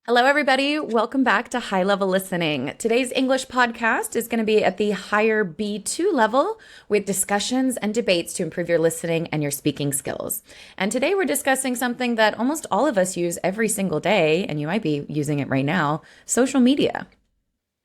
Hello, everybody. Welcome back to High Level Listening. Today's English podcast is going to be at the higher B2 level with discussions and debates to improve your listening and your speaking skills. And today we're discussing something that almost all of us use every single day, and you might be using it right now, social media.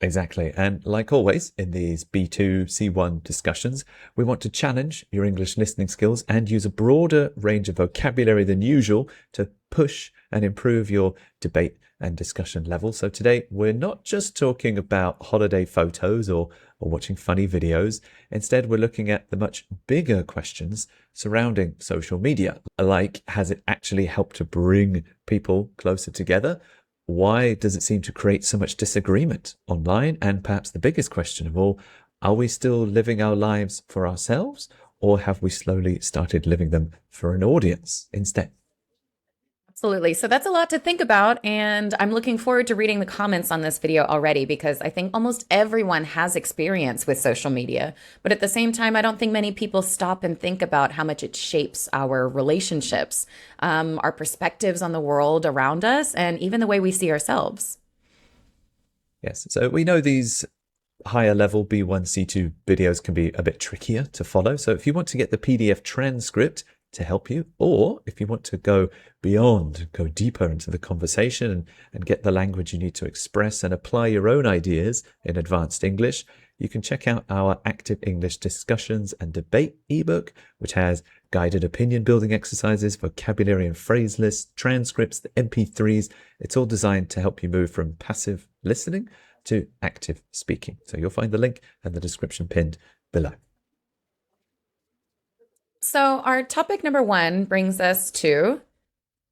Exactly. And like always, in these B2, C1 discussions, we want to challenge your English listening skills and use a broader range of vocabulary than usual to push and improve your debate and discussion level. So today, we're not just talking about holiday photos or watching funny videos. Instead, we're looking at the much bigger questions surrounding social media, like has it actually helped to bring people closer together? Why does it seem to create so much disagreement online? And perhaps the biggest question of all, are we still living our lives for ourselves, or have we slowly started living them for an audience instead? Absolutely. So that's a lot to think about. And I'm looking forward to reading the comments on this video already because I think almost everyone has experience with social media. But at the same time, I don't think many people stop and think about how much it shapes our relationships, our perspectives on the world around us, and even the way we see ourselves. Yes. So we know these higher level B1, C2 videos can be a bit trickier to follow. So if you want to get the PDF transcript to help you, or if you want to go beyond, go deeper into the conversation and get the language you need to express and apply your own ideas in advanced English, you can check out our Active English Discussions and Debate ebook, which has guided opinion building exercises, vocabulary and phrase lists, transcripts, the MP3s. It's all designed to help you move from passive listening to active speaking. So you'll find the link and the description pinned below. So, our topic number one brings us to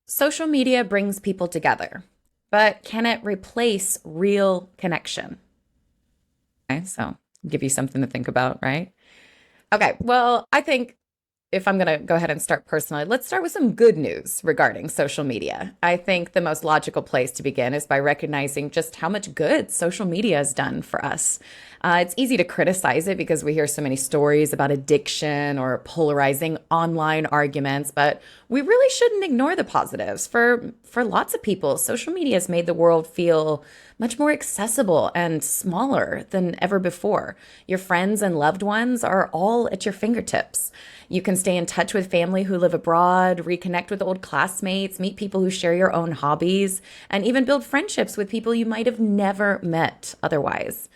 social media brings people together, but can it replace real connection? Okay, so give you something to think about, right? Okay, well, I think if I'm going to go ahead and start personally, let's start with some good news regarding social media. I think the most logical place to begin is by recognizing just how much good social media has done for us. It's easy to criticize it because we hear so many stories about addiction or polarizing online arguments, but we really shouldn't ignore the positives. For lots of people, social media has made the world feel much more accessible and smaller than ever before. Your friends and loved ones are all at your fingertips. You can stay in touch with family who live abroad, reconnect with old classmates, meet people who share your own hobbies, and even build friendships with people you might have never met otherwise.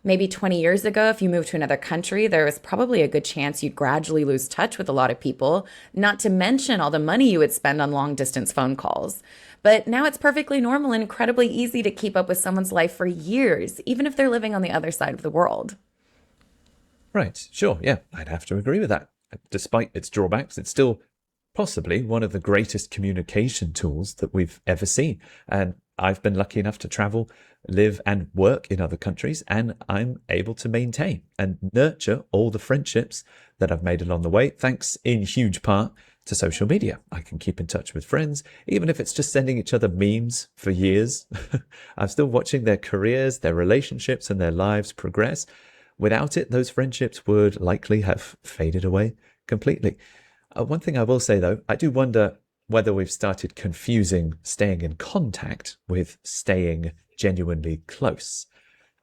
Maybe 20 years ago, if you moved to another country, there was probably a good chance you'd gradually lose touch with a lot of people, not to mention all the money you would spend on long distance phone calls. But now it's perfectly normal and incredibly easy to keep up with someone's life for years, even if they're living on the other side of the world. Right, sure, yeah, I'd have to agree with that. Despite its drawbacks, it's still possibly one of the greatest communication tools that we've ever seen. And I've been lucky enough to travel, live and work in other countries, and I'm able to maintain and nurture all the friendships that I've made along the way, thanks in huge part to social media. I can keep in touch with friends, even if it's just sending each other memes for years. I'm still watching their careers, their relationships, and their lives progress. Without it, those friendships would likely have faded away completely. One thing I will say, though, I do wonder whether we've started confusing staying in contact with staying genuinely close.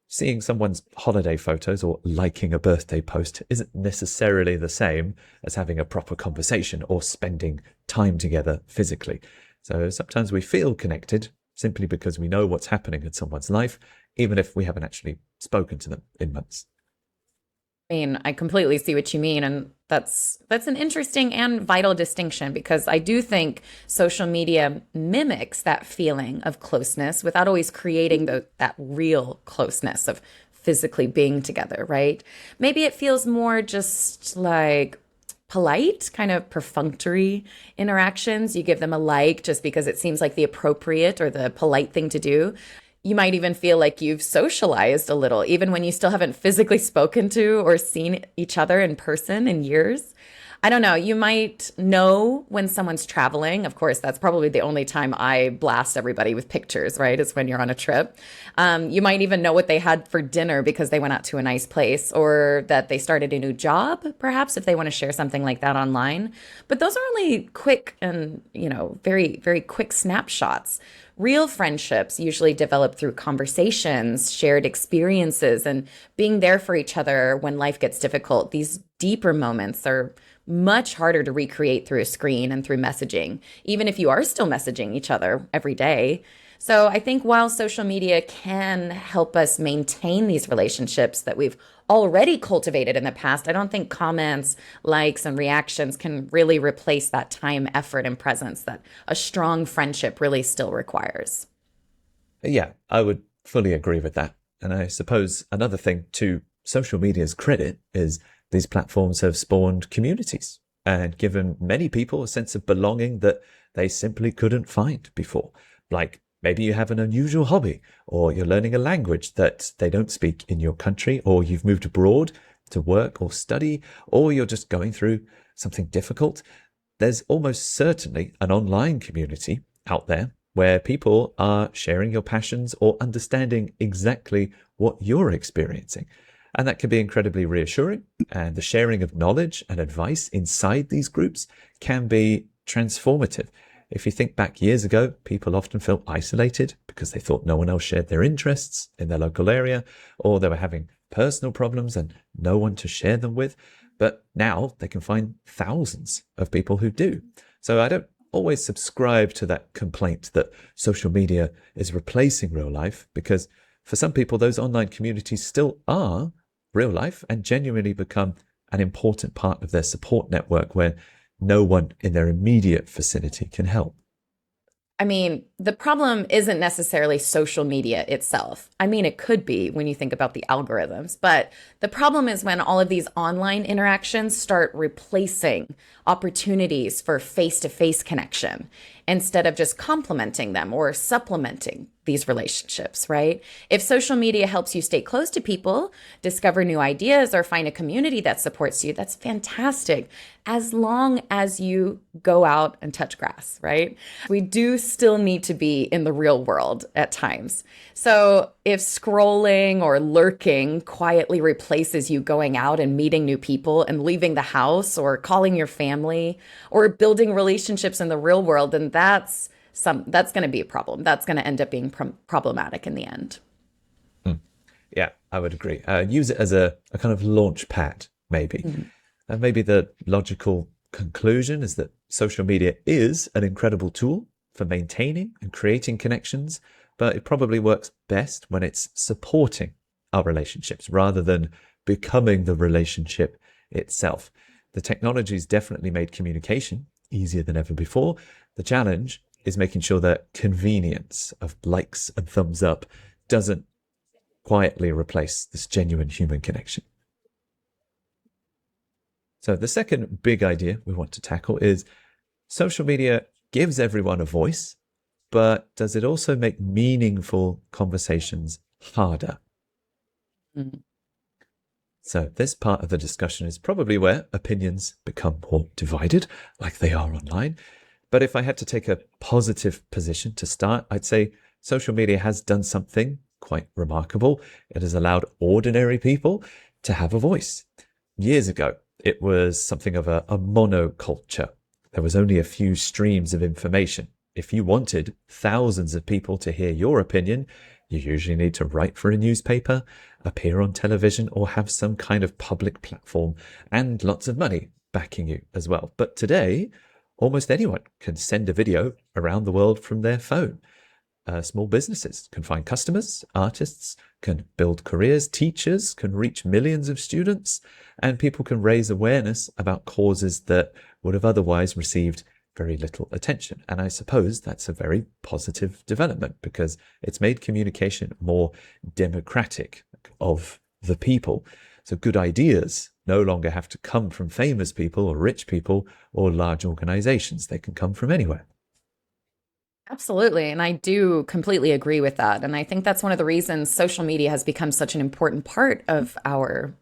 Seeing someone's holiday photos or liking a birthday post isn't necessarily the same as having a proper conversation or spending time together physically. So sometimes we feel connected simply because we know what's happening in someone's life, even if we haven't actually spoken to them in months. I mean, I completely see what you mean, and that's an interesting and vital distinction because I do think social media mimics that feeling of closeness without always creating that real closeness of physically being together, right? Maybe it feels more just like polite, kind of perfunctory interactions. You give them a like just because it seems like the appropriate or the polite thing to do. You might even feel like you've socialized a little, even when you still haven't physically spoken to or seen each other in person in years. I don't know. You might know when someone's traveling. Of course, that's probably the only time I blast everybody with pictures, right? Is when you're on a trip. You might even know what they had for dinner because they went out to a nice place or that they started a new job, perhaps, if they want to share something like that online. But those are only quick and, very, very quick snapshots. Real friendships usually develop through conversations, shared experiences, and being there for each other when life gets difficult. These deeper moments are much harder to recreate through a screen and through messaging, even if you are still messaging each other every day. So I think while social media can help us maintain these relationships that we've already cultivated in the past, I don't think comments, likes, and reactions can really replace that time, effort, and presence that a strong friendship really still requires. Yeah, I would fully agree with that. And I suppose another thing to social media's credit is these platforms have spawned communities and given many people a sense of belonging that they simply couldn't find before. Like maybe you have an unusual hobby, or you're learning a language that they don't speak in your country, or you've moved abroad to work or study, or you're just going through something difficult. There's almost certainly an online community out there where people are sharing your passions or understanding exactly what you're experiencing. And that can be incredibly reassuring. And the sharing of knowledge and advice inside these groups can be transformative. If you think back years ago, people often felt isolated because they thought no one else shared their interests in their local area, or they were having personal problems and no one to share them with. But now they can find thousands of people who do. So I don't always subscribe to that complaint that social media is replacing real life, because for some people, those online communities still are real life and genuinely become an important part of their support network where no one in their immediate vicinity can help. I mean, the problem isn't necessarily social media itself. I mean, it could be when you think about the algorithms, but the problem is when all of these online interactions start replacing opportunities for face-to-face connection instead of just complementing them or supplementing these relationships, right? If social media helps you stay close to people, discover new ideas, or find a community that supports you, that's fantastic, as long as you go out and touch grass, right? We do still need to be in the real world at times. So if scrolling or lurking quietly replaces you going out and meeting new people and leaving the house or calling your family or building relationships in the real world, then that's going to be a problem. That's going to end up being problematic in the end. Yeah, I would agree. Use it as a kind of launch pad, maybe. Mhm. And maybe the logical conclusion is that social media is an incredible tool for maintaining and creating connections, but it probably works best when it's supporting our relationships rather than becoming the relationship itself. The technology's definitely made communication easier than ever before. The challenge is making sure that convenience of likes and thumbs up doesn't quietly replace this genuine human connection. So the second big idea we want to tackle is social media gives everyone a voice, but does it also make meaningful conversations harder? Mhm. So this part of the discussion is probably where opinions become more divided, like they are online. But if I had to take a positive position to start, I'd say social media has done something quite remarkable. It has allowed ordinary people to have a voice. Years ago, it was something of a monoculture. There was only a few streams of information. If you wanted thousands of people to hear your opinion, you usually need to write for a newspaper, appear on television, or have some kind of public platform and lots of money backing you as well. But today, almost anyone can send a video around the world from their phone. Small businesses can find customers, artists can build careers, teachers can reach millions of students, and people can raise awareness about causes that would have otherwise received very little attention. And I suppose that's a very positive development because it's made communication more democratic of the people. So good ideas no longer have to come from famous people or rich people or large organizations. They can come from anywhere. Absolutely. And I do completely agree with that. And I think that's one of the reasons social media has become such an important part of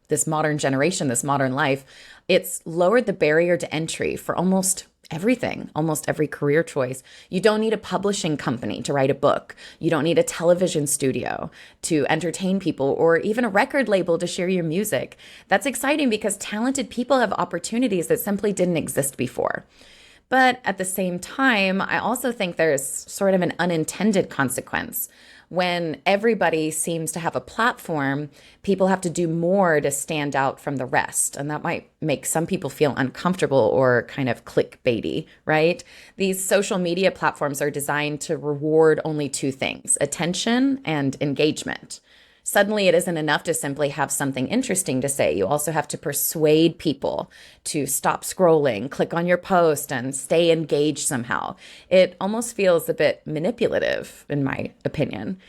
this modern generation, this modern life. It's lowered the barrier to entry for almost everything, almost every career choice. You don't need a publishing company to write a book. You don't need a television studio to entertain people or even a record label to share your music. That's exciting because talented people have opportunities that simply didn't exist before. But at the same time, I also think there's sort of an unintended consequence. When everybody seems to have a platform, people have to do more to stand out from the rest. And that might make some people feel uncomfortable or kind of clickbaity, right? These social media platforms are designed to reward only two things: attention and engagement. Suddenly, it isn't enough to simply have something interesting to say. You also have to persuade people to stop scrolling, click on your post, and stay engaged somehow. It almost feels a bit manipulative, in my opinion.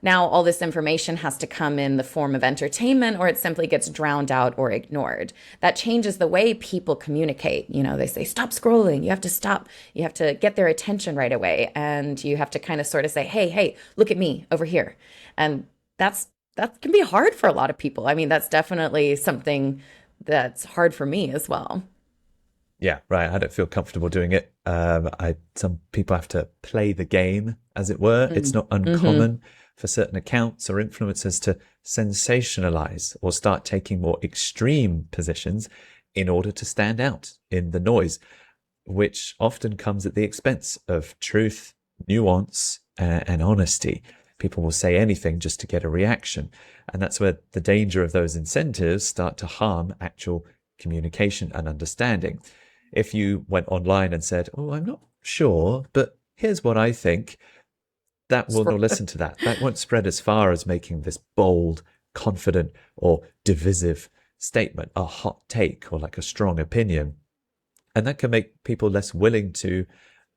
Now, all this information has to come in the form of entertainment, or it simply gets drowned out or ignored. That changes the way people communicate. You know, they say, stop scrolling. You have to stop. You have to get their attention right away. And you have to kind of sort of say, hey, hey, look at me over here. And that's that can be hard for a lot of people. I mean, that's definitely something that's hard for me as well. Yeah, right. I don't feel comfortable doing it. Some people have to play the game, as it were. It's not Mm-hmm. uncommon for certain accounts or influencers to sensationalize or start taking more extreme positions in order to stand out in the noise, which often comes at the expense of truth, nuance, and honesty. People will say anything just to get a reaction. And that's where the danger of those incentives start to harm actual communication and understanding. If you went online and said, oh, I'm not sure, but here's what I think, that will not listen to that. That won't spread as far as making this bold, confident, or divisive statement, a hot take, or like a strong opinion. And that can make people less willing to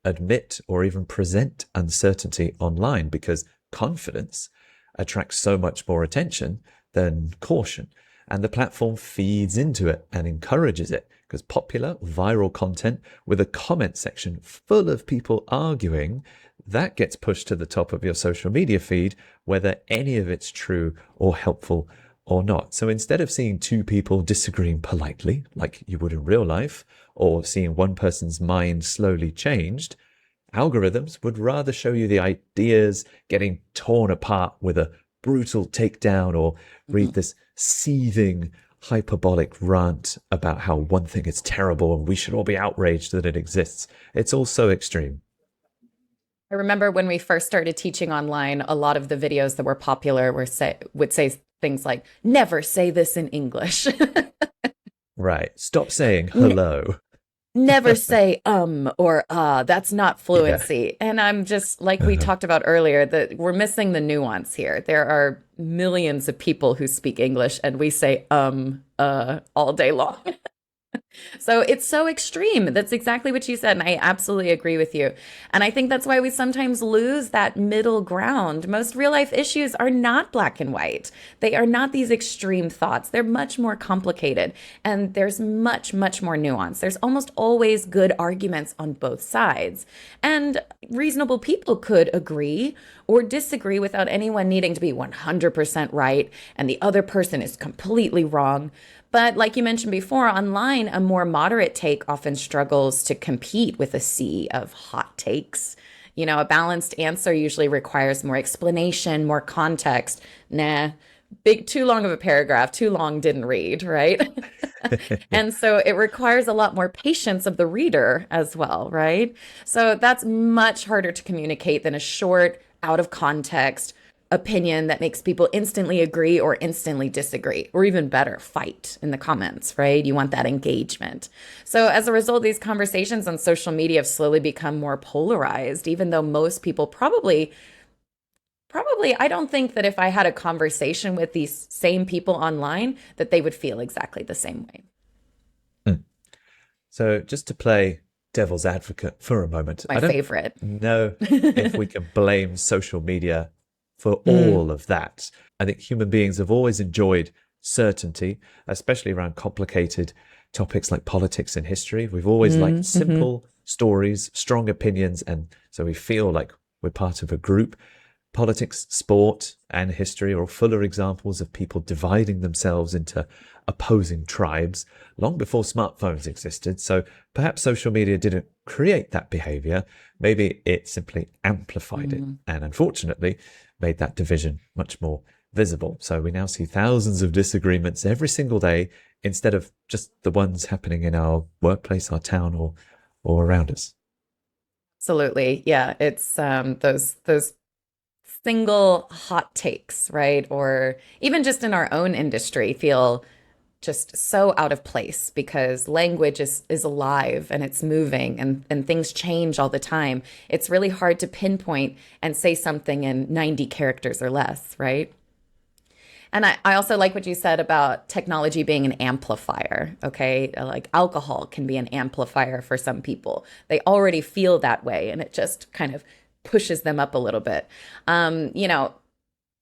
admit or even present uncertainty online because confidence attracts so much more attention than caution. And the platform feeds into it and encourages it because popular viral content with a comment section full of people arguing, that gets pushed to the top of your social media feed, whether any of it's true or helpful or not. So instead of seeing two people disagreeing politely, like you would in real life, or seeing one person's mind slowly changed, algorithms would rather show you the ideas getting torn apart with a brutal takedown or read this seething hyperbolic rant about how one thing is terrible and we should all be outraged that it exists. It's all so extreme. I remember when we first started teaching online, a lot of the videos that were popular would say things like, never say this in English. Right. Stop saying N- hello. Never say or that's not Yeah. fluency. And I'm just like we talked about earlier, that we're missing the nuance here. There are millions of people who speak English and we say all day long. So it's so extreme. That's exactly what you said. And I absolutely agree with you. And I think that's why we sometimes lose that middle ground. Most real life issues are not black and white, they are not these extreme thoughts. They're much more complicated. And there's much, much more nuance. There's almost always good arguments on both sides. And reasonable people could agree or disagree without anyone needing to be 100% right and the other person is completely wrong. But like you mentioned before, online, a more moderate take often struggles to compete with a sea of hot takes. You know, a balanced answer usually requires more explanation, more context. Nah, too long of a paragraph, too long, didn't read, right? Yeah. And so it requires a lot more patience of the reader as well, right? So that's much harder to communicate than a short, out of context opinion that makes people instantly agree or instantly disagree, or even better, fight in the comments, right? You want that engagement. So as a result, these conversations on social media have slowly become more polarized, even though most people probably, I don't think that if I had a conversation with these same people online, that they would feel exactly the same way. Mm. So just to play devil's advocate for a moment, My I don't favorite. know if we can blame social media for Mm, all of that. I think human beings have always enjoyed certainty, especially around complicated topics like politics and history. We've always liked mhm. simple stories, strong opinions, and so we feel like we're part of a group. Politics, sport, and history are fuller examples of people dividing themselves into opposing tribes long before smartphones existed. So perhaps social media didn't create that behavior. Maybe it simply amplified it, and unfortunately made that division much more visible. So we now see thousands of disagreements every single day instead of just the ones happening in our workplace, our town, or around us. Absolutely. Yeah, it's those single hot takes, right? Or even just in our own industry feel just so out of place because language is alive and it's moving and things change all the time. It's really hard to pinpoint and say something in 90 characters or less, right? And I also like what you said about technology being an amplifier. Okay. Like alcohol can be an amplifier for some people. They already feel that way and it just kind of pushes them up a little bit. You know,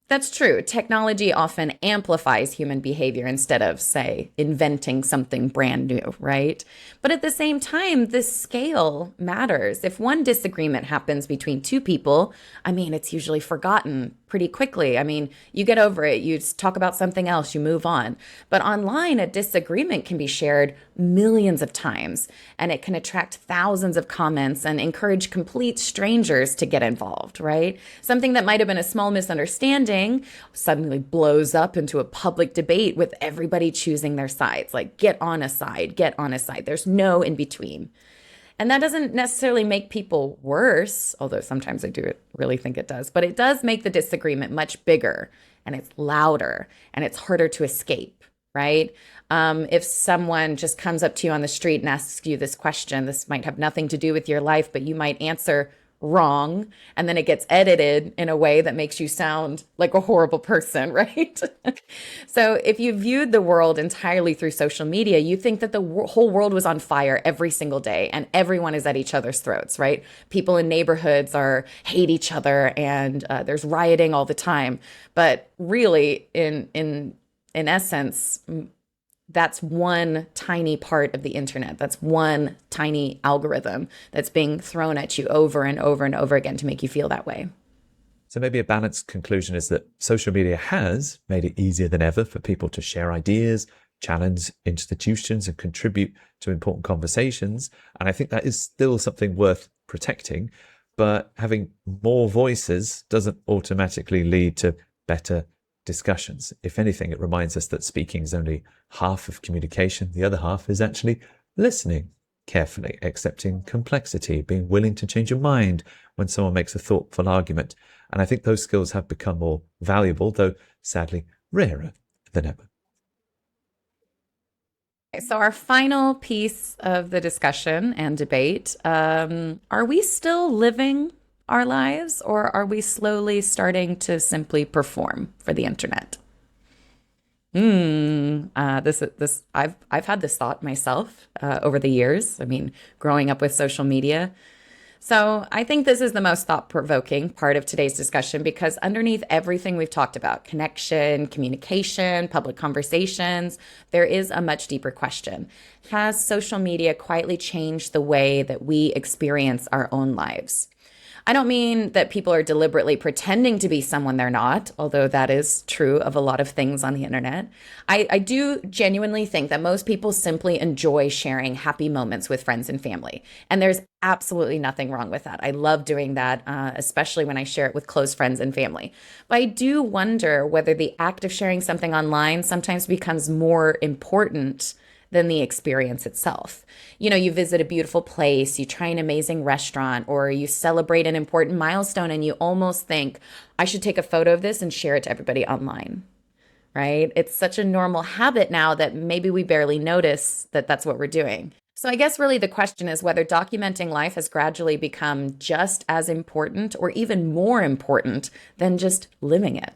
that's true. Technology often amplifies human behavior instead of, say, inventing something brand new, right? But at the same time, the scale matters. If one disagreement happens between two people, I mean, it's usually forgotten pretty quickly. I mean, you get over it, you talk about something else, you move on. But online, a disagreement can be shared millions of times, and it can attract thousands of comments and encourage complete strangers to get involved, right? Something that might have been a small misunderstanding suddenly blows up into a public debate with everybody choosing their sides. Like, get on a side, get on a side. There's no in between. And that doesn't necessarily make people worse, although sometimes I do really think it does, but it does make the disagreement much bigger and it's louder and it's harder to escape, right? If someone just comes up to you on the street and asks you this question, this might have nothing to do with your life, but you might answer wrong. And then it gets edited in a way that makes you sound like a horrible person, right? So if you viewed the world entirely through social media, you think that the whole world was on fire every single day and everyone is at each other's throats, right? People in neighborhoods hate each other and there's rioting all the time. But really, in essence, that's one tiny part of the internet. That's one tiny algorithm that's being thrown at you over and over and over again to make you feel that way. So maybe a balanced conclusion is that social media has made it easier than ever for people to share ideas, challenge institutions, and contribute to important conversations. And I think that is still something worth protecting. But having more voices doesn't automatically lead to better discussions. If anything, it reminds us that speaking is only half of communication. The other half is actually listening carefully, accepting complexity, being willing to change your mind when someone makes a thoughtful argument. And I think those skills have become more valuable, though sadly rarer than ever. So, our final piece of the discussion and debate, are we still living our lives or are we slowly starting to simply perform for the internet? I've had this thought myself over the years. I mean, growing up with social media. So I think this is the most thought-provoking part of today's discussion because underneath everything we've talked about, connection, communication, public conversations, there is a much deeper question. Has social media quietly changed the way that we experience our own lives? I don't mean that people are deliberately pretending to be someone they're not, although that is true of a lot of things on the internet. I do genuinely think that most people simply enjoy sharing happy moments with friends and family. And there's absolutely nothing wrong with that. I love doing that, especially when I share it with close friends and family. But I do wonder whether the act of sharing something online sometimes becomes more important than the experience itself. You know, you visit a beautiful place, you try an amazing restaurant, or you celebrate an important milestone and you almost think, I should take a photo of this and share it to everybody online, right? It's such a normal habit now that maybe we barely notice that that's what we're doing. So I guess really the question is whether documenting life has gradually become just as important or even more important than just living it.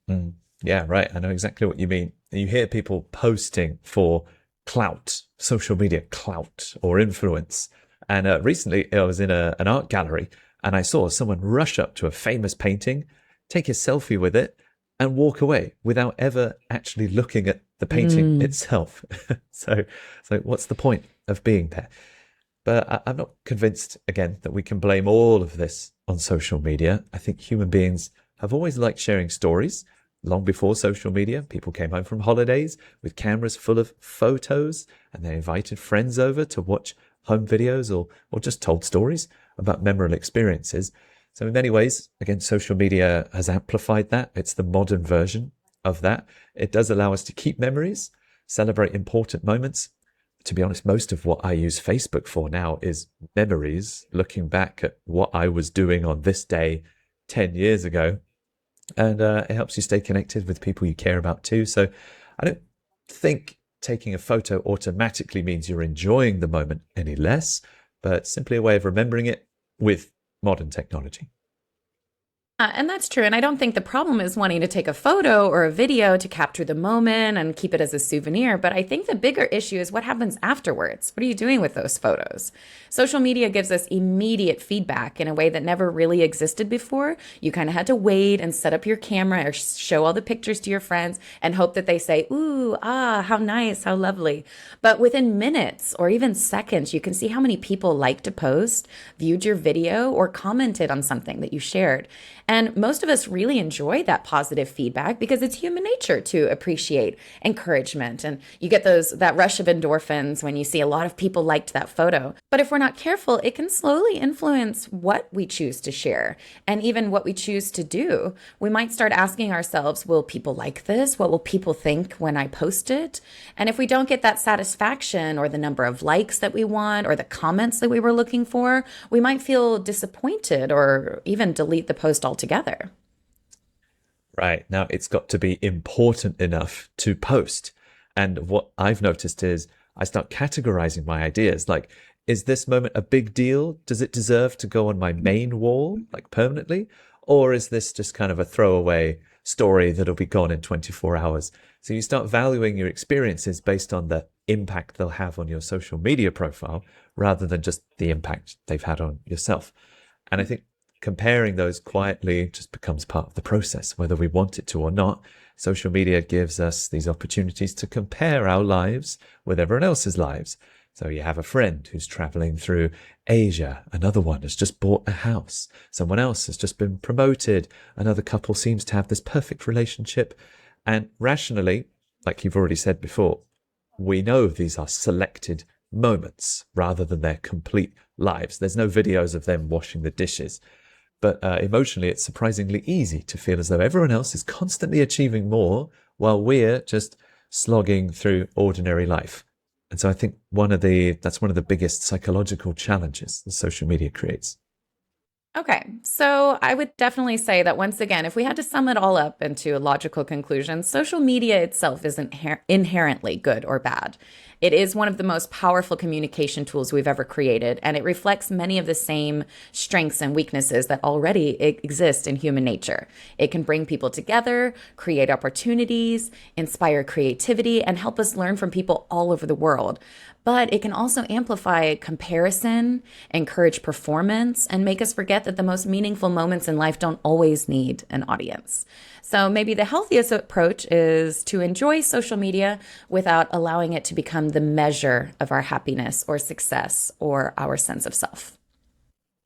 Mm. Yeah, right. I know exactly what you mean. You hear people posting for clout, social media clout or influence. And recently I was in an art gallery and I saw someone rush up to a famous painting, take a selfie with it, and walk away without ever actually looking at the painting itself. So what's the point of being there? But I'm not convinced, again, that we can blame all of this on social media. I think human beings have always liked sharing stories. Long before social media, people came home from holidays with cameras full of photos, and they invited friends over to watch home videos or just told stories about memorable experiences. So in many ways, again, social media has amplified that. It's the modern version of that. It does allow us to keep memories, celebrate important moments. To be honest, most of what I use Facebook for now is memories, looking back at what I was doing on this day 10 years ago. And it helps you stay connected with people you care about too. So I don't think taking a photo automatically means you're enjoying the moment any less, but simply a way of remembering it with modern technology. And that's true. And I don't think the problem is wanting to take a photo or a video to capture the moment and keep it as a souvenir. But I think the bigger issue is what happens afterwards. What are you doing with those photos? Social media gives us immediate feedback in a way that never really existed before. You kind of had to wait and set up your camera or show all the pictures to your friends and hope that they say, ooh, ah, how nice, how lovely. But within minutes or even seconds, you can see how many people liked a post, viewed your video, or commented on something that you shared. And most of us really enjoy that positive feedback because it's human nature to appreciate encouragement. And you get that rush of endorphins when you see a lot of people liked that photo. But if we're not careful, it can slowly influence what we choose to share and even what we choose to do. We might start asking ourselves, will people like this? What will people think when I post it? And if we don't get that satisfaction or the number of likes that we want or the comments that we were looking for, we might feel disappointed or even delete the post altogether. Right. Now, it's got to be important enough to post. And what I've noticed is I start categorizing my ideas. Like, is this moment a big deal? Does it deserve to go on my main wall, like permanently? Or is this just kind of a throwaway story that'll be gone in 24 hours? So you start valuing your experiences based on the impact they'll have on your social media profile rather than just the impact they've had on yourself. And I think comparing those quietly just becomes part of the process, whether we want it to or not. Social media gives us these opportunities to compare our lives with everyone else's lives. So you have a friend who's traveling through Asia. Another one has just bought a house. Someone else has just been promoted. Another couple seems to have this perfect relationship. And rationally, like you've already said before, we know these are selected moments rather than their complete lives. There's no videos of them washing the dishes. But emotionally, it's surprisingly easy to feel as though everyone else is constantly achieving more while we're just slogging through ordinary life. And so I think that's one of the biggest psychological challenges that social media creates. Okay, so I would definitely say that once again, if we had to sum it all up into a logical conclusion, social media itself isn't inherently good or bad. It is one of the most powerful communication tools we've ever created, and it reflects many of the same strengths and weaknesses that already exist in human nature. It can bring people together, create opportunities, inspire creativity, and help us learn from people all over the world. But it can also amplify comparison, encourage performance, and make us forget that the most meaningful moments in life don't always need an audience. So maybe the healthiest approach is to enjoy social media without allowing it to become the measure of our happiness or success or our sense of self.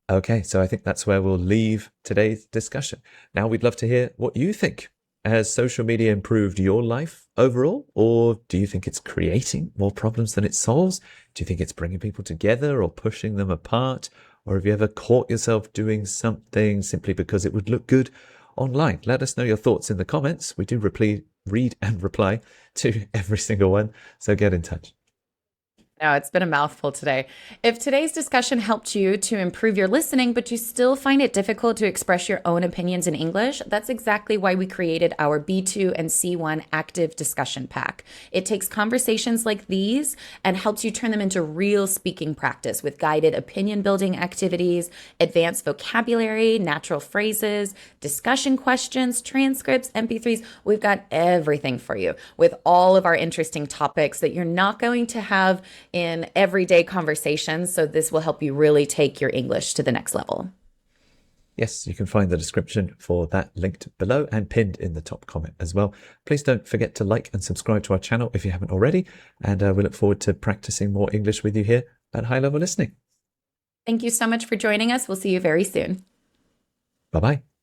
Okay, so I think that's where we'll leave today's discussion. Now we'd love to hear what you think. Has social media improved your life overall, or do you think it's creating more problems than it solves? Do you think it's bringing people together or pushing them apart? Or have you ever caught yourself doing something simply because it would look good online? Let us know your thoughts in the comments. We do read and reply to every single one, so get in touch. No, it's been a mouthful today. If today's discussion helped you to improve your listening, but you still find it difficult to express your own opinions in English, that's exactly why we created our B2 and C1 active discussion pack. It takes conversations like these and helps you turn them into real speaking practice with guided opinion building activities, advanced vocabulary, natural phrases, discussion questions, transcripts, MP3s. We've got everything for you with all of our interesting topics that you're not going to have in everyday conversations. So this will help you really take your English to the next level. Yes, you can find the description for that linked below and pinned in the top comment as well. Please don't forget to like and subscribe to our channel if you haven't already. And we look forward to practicing more English with you here at High Level Listening. Thank you so much for joining us. We'll see you very soon. Bye bye.